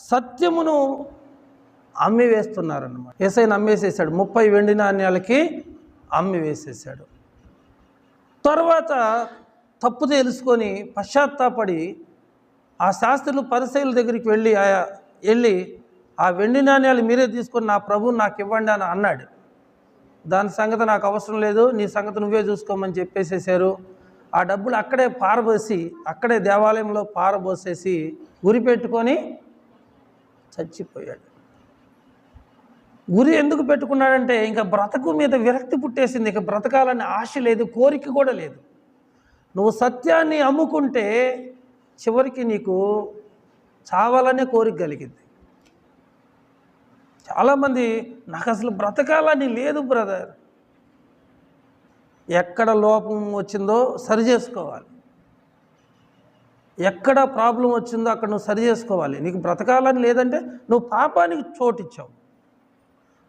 సత్యమును అమ్మి వేస్తున్నారన్నమాట. యేసయ్యను అమ్మేసేసాడు, 30 వెండి నాణ్యాలకి అమ్మి వేసేసాడు. తర్వాత తప్పు తెలుసుకొని పశ్చాత్తాపడి ఆ శాస్త్రులు పరిసయ్యుల దగ్గరికి వెళ్ళి ఆ వెండి నాణ్యాలు మీరే తీసుకొని నా ప్రభువుని నాకు ఇవ్వండి అని అన్నాడు. దాని సంగతి నాకు అవసరం లేదు, నీ సంగతి నువ్వే చూసుకోమని చెప్పేసేసారు. ఆ డబ్బులు అక్కడే పారబోసి, అక్కడే దేవాలయంలో పారబోసేసి ఉరి పెట్టుకొని చచ్చిపోయాడు. ఉరి ఎందుకు పెట్టుకున్నాడంటే ఇంకా బ్రతుకు మీద విరక్తి పుట్టేసింది, ఇక బ్రతకాలని ఆశ లేదు, కోరిక కూడా లేదు. నువ్వు సత్యాన్ని అమ్ముకుంటే చివరికి నీకు చావాలనే కోరిక కలిగింది. చాలామంది నాకు అసలు బ్రతకాలని లేదు బ్రదర్, ఎక్కడ లోపం వచ్చిందో సరి చేసుకోవాలి, ఎక్కడ ప్రాబ్లం వచ్చిందో అక్కడ నువ్వు సరి చేసుకోవాలి. నీకు బ్రతకాలని లేదంటే నువ్వు పాపానికి చోటిచ్చావు,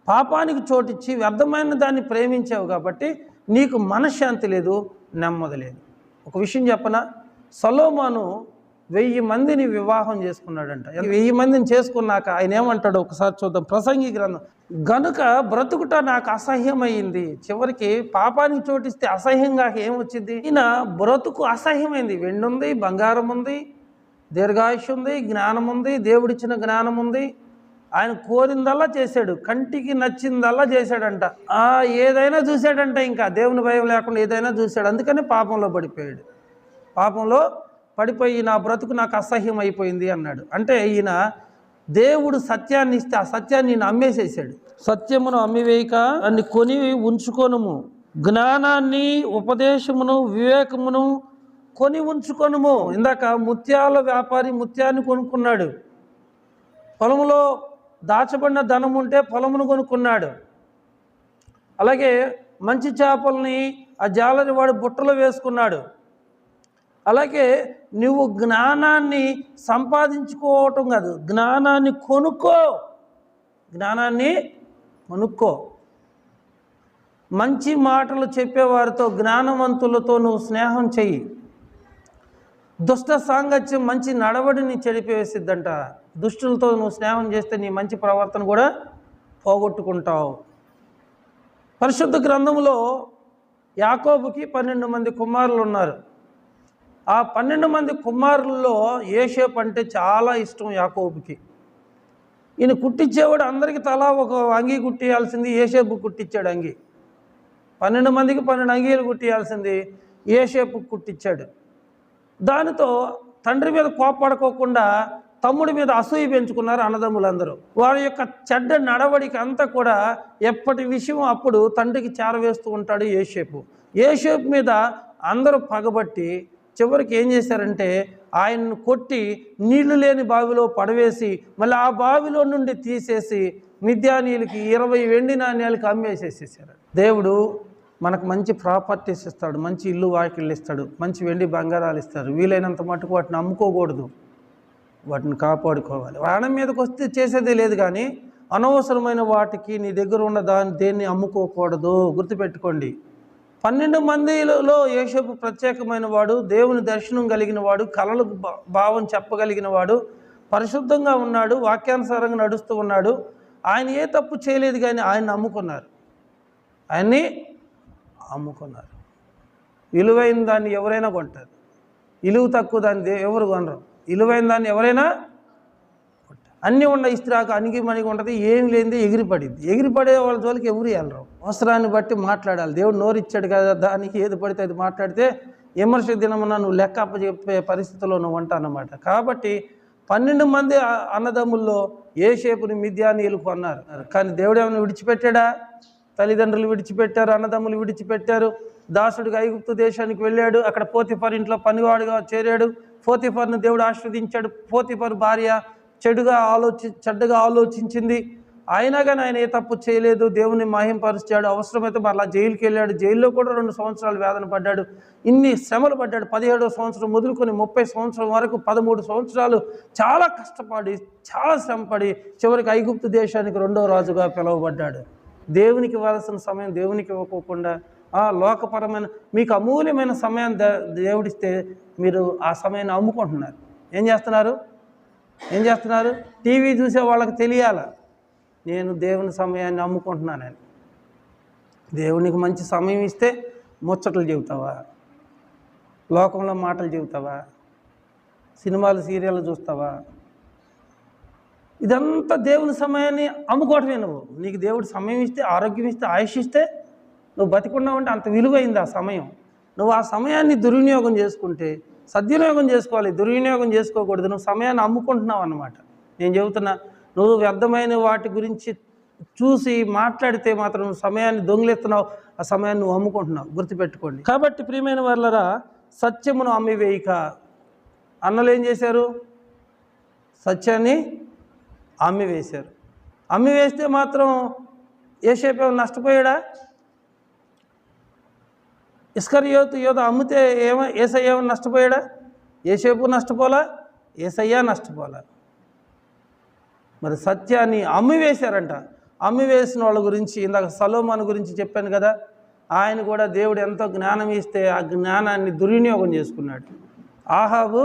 పాపానికి చోటిచ్చి వ్యర్థమైన దాన్ని ప్రేమించావు కాబట్టి నీకు మనశ్శాంతి లేదు, నెమ్మది లేదు. ఒక విషయం చెప్పనా, సొలొమోను 1000 మందిని వివాహం చేసుకున్నాడంట. 1000 మందిని చేసుకున్నాక ఆయన ఏమంటాడో ఒకసారి చూద్దాం. ప్రసంగి గ్రంథం, గనుక బ్రతుకుట నాకు అసహ్యమైంది. చివరికి పాపానికి చోటిస్తే అసహ్యంగా ఏమొచ్చింది, ఈయన బ్రతుకు అసహ్యమైంది. వెండి ఉంది, బంగారం ఉంది, దీర్ఘాయుష్ ఉంది, జ్ఞానం ఉంది, దేవుడిచ్చిన జ్ఞానం ఉంది. ఆయన కోరిందల్లా చేశాడు, కంటికి నచ్చిందల్లా చేశాడంట. ఏదైనా చూశాడంట, ఇంకా దేవుని భయం లేకుండా ఏదైనా చూశాడు. అందుకని పాపంలో పడిపోయాడు. పాపంలో పడిపోయి నా బ్రతుకు నాకు అసహ్యం అయిపోయింది అన్నాడు. అంటే ఈయన దేవుడు సత్యాన్ని ఇస్తే ఆ సత్యాన్ని ఈయన అమ్మేసేసాడు. సత్యమును అమ్మివేయక అన్ని కొని ఉంచుకొనుము, జ్ఞానాన్ని, ఉపదేశమును, వివేకమును కొని ఉంచుకొనుము. ఇందాక ముత్యాల వ్యాపారి ముత్యాన్ని కొనుక్కున్నాడు, పొలంలో దాచబడిన ధనం ఉంటే పొలమును కొనుక్కున్నాడు. అలాగే మంచి చేపల్ని ఆ జాలరి వాడు బుట్టలో వేసుకున్నాడు. అలాగే నువ్వు జ్ఞానాన్ని సంపాదించుకోవటం కాదు, జ్ఞానాన్ని కొనుక్కో, జ్ఞానాన్ని కొనుక్కో. మంచి మాటలు చెప్పేవారితో, జ్ఞానవంతులతో నువ్వు స్నేహం చెయ్యి. దుష్ట సాంగత్యం మంచి నడవడిని చెడిపేసిద్దంట. దుష్టులతో నువ్వు స్నేహం చేస్తే నీ మంచి ప్రవర్తన కూడా పోగొట్టుకుంటావు. పరిశుద్ధ గ్రంథంలో యాకోబుకి 12 మంది కుమారులు ఉన్నారు. ఆ 12 మంది కుమారుల్లో యోసేపు అంటే చాలా ఇష్టం యాకోబుకి. ఈయన కుట్టించేవాడు, అందరికీ తలా ఒక అంగీ కుట్టియాల్సింది యోసేపు కుట్టించాడు అంగీ. 12 మందికి 12 అంగీలు కుట్టియాల్సింది యోసేపు కుట్టించాడు. దానితో తండ్రి మీద కోపడుకోకుండా తమ్ముడి మీద అసూయ పెంచుకున్నారు అన్నదమ్ములందరూ. వారి యొక్క చెడ్డ నడవడికి అంతా కూడా ఎప్పటి విషయం అప్పుడు తండ్రికి చేరవేస్తూ ఉంటాడు యోసేపు. యోసేపు మీద అందరూ పగబట్టి చివరికి ఏం చేశారంటే ఆయన్ను కొట్టి నీళ్లు లేని బావిలో పడవేసి మళ్ళీ ఆ బావిలో నుండి తీసేసి మిద్యానీయులకి 20 వెండి నాణ్యాలకి అమ్మేసేసేసారు. దేవుడు మనకు మంచి ప్రాపర్టీస్ ఇస్తాడు, మంచి ఇల్లు వాకిళ్ళు ఇస్తాడు, మంచి వెండి బంగారాలు ఇస్తారు. వీలైనంత మటుకు వాటిని అమ్ముకోకూడదు, వాటిని కాపాడుకోవాలి. ప్రాణం మీదకి వస్తే చేసేదే లేదు, కానీ అనవసరమైన వాటికి నీ దగ్గర ఉన్న దేన్ని అమ్ముకోకూడదు. గుర్తుపెట్టుకోండి. 12 మందిలో యోసేపు ప్రత్యేకమైన వాడు, దేవుని దర్శనం కలిగిన వాడు, కలలకు భావం చెప్పగలిగిన వాడు, పరిశుద్ధంగా ఉన్నాడు, వాక్యానుసారంగా నడుస్తూ ఉన్నాడు. ఆయన ఏ తప్పు చేయలేదు, కానీ ఆయన్ని అమ్ముకున్నారు. ఆయన్ని అమ్ముకున్నారు. విలువైన దాన్ని ఎవరైనా కొంటారు, విలువ తక్కువ దాన్ని ఎవరు కొనరు. విలువైన దాన్ని ఎవరైనా కొంటారు. అన్నీ ఉన్న ఇస్త్రాకు అణిగి మణిగి ఉంటుంది, ఏమి లేనిది ఎగిరిపడింది. ఎగిరిపడే వాళ్ళ జోలికి ఎవరు వెళ్ళరు. అవసరాన్ని బట్టి మాట్లాడాలి. దేవుడు నోరిచ్చాడు కదా, దానికి ఏది పడితే అది మాట్లాడితే విమర్శ దినమున నువ్వు లెక్క అప్పచెప్పే పరిస్థితిలో నువ్వు ఉంటానన్నమాట. కాబట్టి 12 మంది అన్నదమ్ముల్లో యోసేపుని మిద్యానీయులు కొన్నారు. కానీ దేవుడు ఏమైనా విడిచిపెట్టాడా? తల్లిదండ్రులు విడిచిపెట్టారు, అన్నదమ్ములు విడిచిపెట్టారు. దాసుడిగా ఐగుప్తు దేశానికి వెళ్ళాడు, అక్కడ పోతిఫర్ ఇంట్లో పనివాడుగా చేరాడు. పోతిఫర్ను దేవుడు ఆశీర్వదించాడు. పోతిఫర్ భార్య చెడ్డగా ఆలోచించింది, అయినా కానీ ఆయన ఏ తప్పు చేయలేదు, దేవుని మహింపరిచాడు. అవసరమైతే మరలా జైలుకి వెళ్ళాడు. జైల్లో కూడా 2 సంవత్సరాలు వేదన పడ్డాడు, ఇన్ని శ్రమలు పడ్డాడు. 17వ సంవత్సరం మొదలుకొని 30 సంవత్సరం వరకు 13 సంవత్సరాలు చాలా కష్టపడి, చాలా శ్రమపడి చివరికి ఐగుప్తు దేశానికి 2వ రాజుగా పిలువబడ్డాడు. దేవునికి ఇవ్వాల్సిన సమయం దేవునికి ఇవ్వకోకుండా లోకపరమైన మీకు అమూల్యమైన సమయాన్ని దేవుడిస్తే మీరు ఆ సమయాన్ని అమ్ముకుంటున్నారు. ఏం చేస్తున్నారు? ఏం చేస్తున్నారు? టీవీ చూసే వాళ్ళకి తెలియాల నేను దేవుని సమయాన్ని అమ్ముకుంటున్నానని. దేవునికి మంచి సమయం ఇస్తే ముచ్చట్లు చెబుతావా? లోకంలో మాటలు చెబుతావా? సినిమాలు సీరియళ్ళు చూస్తావా? ఇదంతా దేవుని సమయాన్ని అమ్ముకోవటమే. నీకు దేవుడు సమయం ఇస్తే, ఆరోగ్యం ఇస్తే, ఆయుష్ ఇస్తే నువ్వు బతికున్నావంటే అంత విలువైంది ఆ సమయం. నువ్వు ఆ సమయాన్ని దుర్వినియోగం చేసుకుంటే, సద్వినియోగం చేసుకోవాలి, దుర్వినియోగం చేసుకోకూడదు. నువ్వు సమయాన్ని అమ్ముకుంటున్నావు అన్నమాట. నేను చెబుతున్నా, నువ్వు వ్యర్థమైన వాటి గురించి చూసి మాట్లాడితే మాత్రం నువ్వు సమయాన్ని దొంగిలిస్తున్నావు, ఆ సమయాన్ని నువ్వు అమ్ముకుంటున్నావు. గుర్తుపెట్టుకోండి. కాబట్టి ప్రియమైన వాళ్ళరా, సత్యమును అమ్మివేయక. అన్నలు ఏం చేశారు? సత్యాన్ని అమ్మివేశారు. అమ్మివేస్తే మాత్రం యోసేపు నష్టపోయాడా? ఇస్కరియోతు యోధ అమ్మితే యేసయ్య ఏమైనా నష్టపోయాడా? యోసేపు నష్టపోలా, యేసయ్య నష్టపోలా. మరి సత్యాన్ని అమ్మివేశారంట. అమ్మివేసిన వాళ్ళ గురించి ఇందాక సొలొమోను గురించి చెప్పాను కదా. ఆయన కూడా దేవుడు ఎంతో జ్ఞానం ఇస్తే ఆ జ్ఞానాన్ని దుర్వినియోగం చేసుకున్నాడు. ఆహాబు,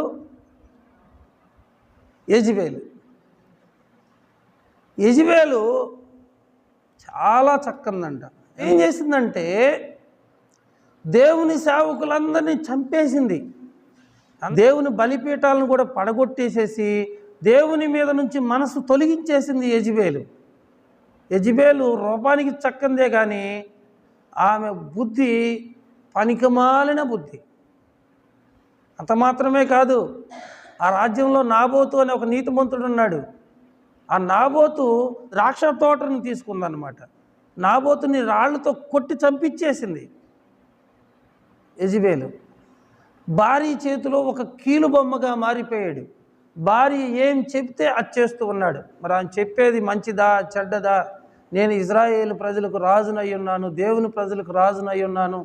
యెజెబెలు చాలా చక్కందంట. ఏం చేసిందంటే దేవుని సేవకులందరినీ చంపేసింది. దేవుని బలిపీఠాలను కూడా పడగొట్టేసేసి దేవుని మీద నుంచి మనసు తొలగించేసింది యెజెబెలు రూపానికి చక్కందే కానీ ఆమె బుద్ధి పనికిమాలిన బుద్ధి. అంత మాత్రమే కాదు, ఆ రాజ్యంలో నాబోతు అనే ఒక నీతిమంతుడు ఉన్నాడు. ఆ నాబోతు ద్రాక్ష తోటను తీసుకుందన్నమాట. నాబోతుని రాళ్లతో కొట్టి చంపించేసింది యెజెబెలు. భార్య చేతిలో ఒక కీలు బొమ్మగా మారిపోయాడు. భార్య ఏం చెప్తే అది చేస్తూ ఉన్నాడు. మరి ఆయన చెప్పేది మంచిదా చెడ్డదా? నేను ఇజ్రాయేలు ప్రజలకు రాజునై ఉన్నాను, దేవుని ప్రజలకు రాజునై ఉన్నాను,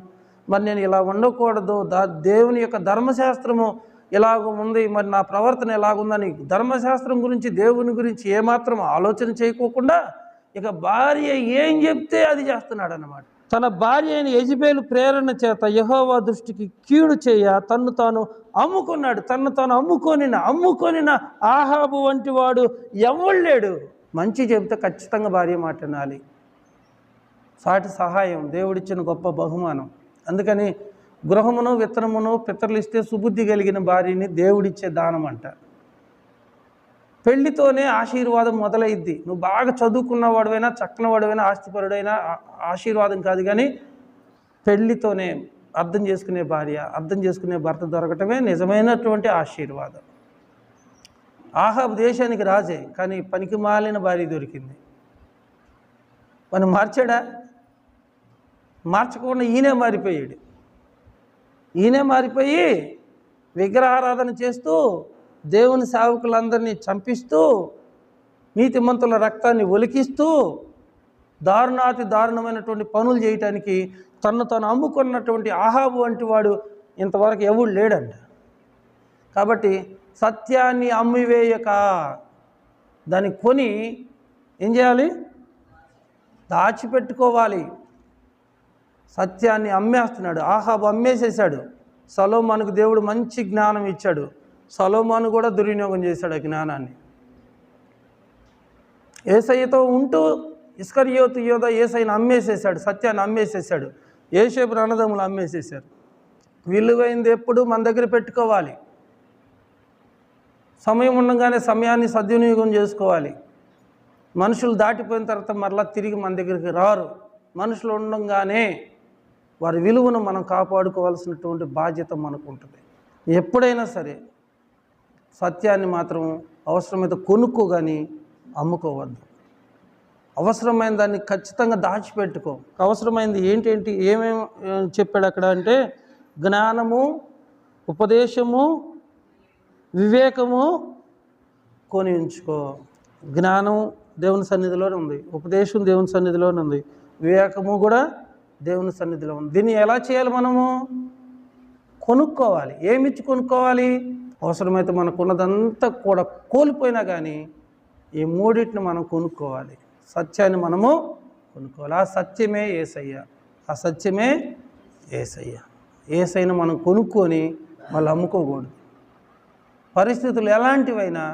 మరి నేను ఇలా ఉండకూడదు, దేవుని యొక్క ధర్మశాస్త్రము ఇలాగ ఉంది, మరి నా ప్రవర్తన ఎలాగుందని ధర్మశాస్త్రం గురించి దేవుని గురించి ఏమాత్రం ఆలోచన చేయకోకుండా ఇక భార్య ఏం చెప్తే అది చేస్తున్నాడు అన్నమాట. తన భార్య అయిన యెజెబెలు ప్రేరణ చేత యెహోవా దృష్టికి కీడు చేయ తన్ను తాను అమ్ముకున్నాడు. తన్ను తాను అమ్ముకొనిన ఆహాబు వంటి వాడు ఎవడు లేడు. మంచి చెబితే ఖచ్చితంగా భార్య మాట వినాలి. సాటి సహాయం దేవుడిచ్చిన గొప్ప బహుమానం. అందుకని గృహమును విత్తనమును పితరులు ఇస్తే సుబుద్ధి కలిగిన భార్యని దేవుడిచ్చే దానం అంట. పెళ్లితోనే ఆశీర్వాదం మొదలైద్ది. నువ్వు బాగా చదువుకున్నవాడువైనా, చక్కనవాడువైనా, ఆస్తిపరుడైనా ఆశీర్వాదం కాదు, కానీ పెళ్లితోనే అర్థం చేసుకునే భార్య, అర్థం చేసుకునే భర్త దొరకటమే నిజమైనటువంటి ఆశీర్వాదం. ఆహాబు దేశానికి రాజే, కానీ పనికి మాలిన భార్య దొరికింది. మనం మార్చాడా? మార్చకుండా ఈయనే మారిపోయి విగ్రహారాధన చేస్తూ దేవుని సేవకులందరినీ చంపిస్తూ నీతిమంతుల రక్తాన్ని ఒలికిస్తూ దారుణాతి దారుణమైనటువంటి పనులు చేయటానికి తను అమ్ముకున్నటువంటి ఆహాబు వంటి వాడు ఇంతవరకు ఎవడు లేడంట. కాబట్టి సత్యాన్ని అమ్మివేయక దాన్ని కొని ఏం చేయాలి? దాచిపెట్టుకోవాలి. సత్యాన్ని అమ్మేస్తున్నాడు. ఆహాబు అమ్మేసేసాడు. సొలొమోనుకు దేవుడు మంచి జ్ఞానం ఇచ్చాడు. సొలొమోను కూడా దుర్వినియోగం చేశాడు ఆ జ్ఞానాన్ని. యేసయ్యతో ఉంటూ ఇస్కరియోతు యోధ యేసయ్యను అమ్మేసేసాడు, సత్యాన్ని అమ్మేసేసాడు. యోసేపు అన్నదమ్ములు అమ్మేసేసారు. విలువైంది ఎప్పుడు మన దగ్గర పెట్టుకోవాలి. సమయం ఉండగానే సమయాన్ని సద్వినియోగం చేసుకోవాలి. మనుషులు దాటిపోయిన తర్వాత మరలా తిరిగి మన దగ్గరికి రారు. మనుషులు ఉండగానే వారి విలువను మనం కాపాడుకోవాల్సినటువంటి బాధ్యత మనకు ఉంటుంది. ఎప్పుడైనా సరే సత్యాన్ని మాత్రం అవసరమైతే కొనుక్కో, కానీ అమ్ముకోవద్దు. అవసరమైన దాన్ని ఖచ్చితంగా దాచిపెట్టుకో. అవసరమైంది ఏమేమి చెప్పాడు అక్కడ అంటే జ్ఞానము, ఉపదేశము, వివేకము కొని ఉంచుకో. జ్ఞానం దేవుని సన్నిధిలోనే ఉంది, ఉపదేశం దేవుని సన్నిధిలోనే ఉంది, వివేకము కూడా దేవుని సన్నిధిలో ఉంది. దీన్ని ఎలా చేయాలి? మనము కొనుక్కోవాలి. ఏమిచ్చి కొనుక్కోవాలి? అవసరమైతే మనకున్నదంతా కూడా కోల్పోయినా కానీ ఈ మూడింటిని మనం కొనుక్కోవాలి. సత్యాన్ని మనము కొనుక్కోవాలి. ఆ సత్యమే యేసయ్య. యేసయ్యను మనం కొనుక్కొని మళ్ళీ అమ్ముకోకూడదు. పరిస్థితులు ఎలాంటివైనా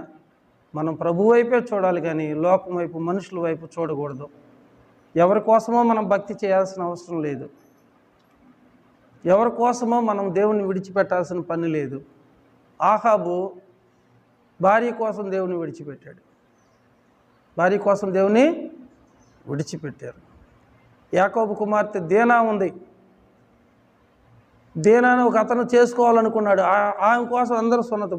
మనం ప్రభు వైపే చూడాలి కానీ లోకం వైపు, మనుషుల వైపు చూడకూడదు. ఎవరి కోసమో మనం భక్తి చేయాల్సిన అవసరం లేదు. ఎవరి కోసమో మనం దేవుని విడిచిపెట్టాల్సిన పని లేదు. ఆహాబు భార్య కోసం దేవుని విడిచిపెట్టాడు. భార్య కోసం దేవుని విడిచిపెట్టారు. యాకోబు కుమార్తె దీనా ఉంది. దీనాను ఒక అతను చేసుకోవాలనుకున్నాడు. ఆమె కోసం అందరూ సున్నత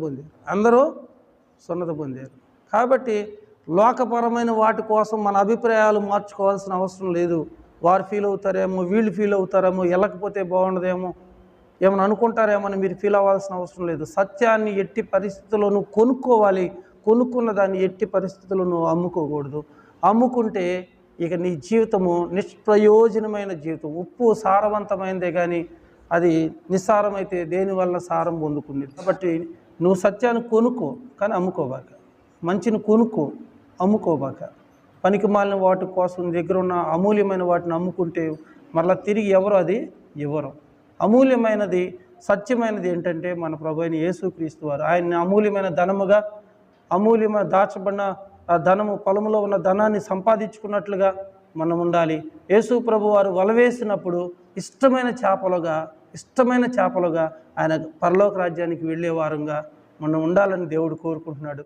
పొందారు. కాబట్టి లోకపరమైన వాటి కోసం మన అభిప్రాయాలు మార్చుకోవాల్సిన అవసరం లేదు. వారు ఫీల్ అవుతారేమో, వీళ్ళు ఫీల్ అవుతారేమో, వెళ్ళకపోతే బాగుండదేమో, ఏమైనా అనుకుంటారేమో అని మీరు ఫీల్ అవ్వాల్సిన అవసరం లేదు. సత్యాన్ని ఎట్టి పరిస్థితుల్లోనూ కొనుక్కోవాలి. కొనుక్కున్న దాన్ని ఎట్టి పరిస్థితుల్లోనూ అమ్ముకోకూడదు. అమ్ముకుంటే ఇక నీ జీవితము నిష్ప్రయోజనమైన జీవితం. ఉప్పు సారవంతమైనదే కానీ అది నిస్సారమైతే దేనివల్ల సారం పొందుకుంది. కాబట్టి నువ్వు సత్యాన్ని కొనుక్కో, కానీ అమ్ముకోబాక. మంచిని కొనుక్కో, అమ్ముకోబాక. పనికి మాలిన వాటి కోసం దగ్గర ఉన్న అమూల్యమైన వాటిని అమ్ముకుంటే మరలా తిరిగి ఎవరు అది ఇవ్వరు. అమూల్యమైనది, సత్యమైనది ఏంటంటే మన ప్రభువైన యేసుక్రీస్తు వారు. ఆయన్ని అమూల్యమైన ధనముగా, అమూల్యమైన దాచబడిన ఆ ధనము, పొలంలో ఉన్న ధనాన్ని సంపాదించుకున్నట్లుగా మనం ఉండాలి. యేసు ప్రభు వారు వలవేసినప్పుడు ఇష్టమైన చేపలుగా ఆయన పరలోక రాజ్యానికి వెళ్ళే వారంగా మనం ఉండాలని దేవుడు కోరుకుంటున్నాడు.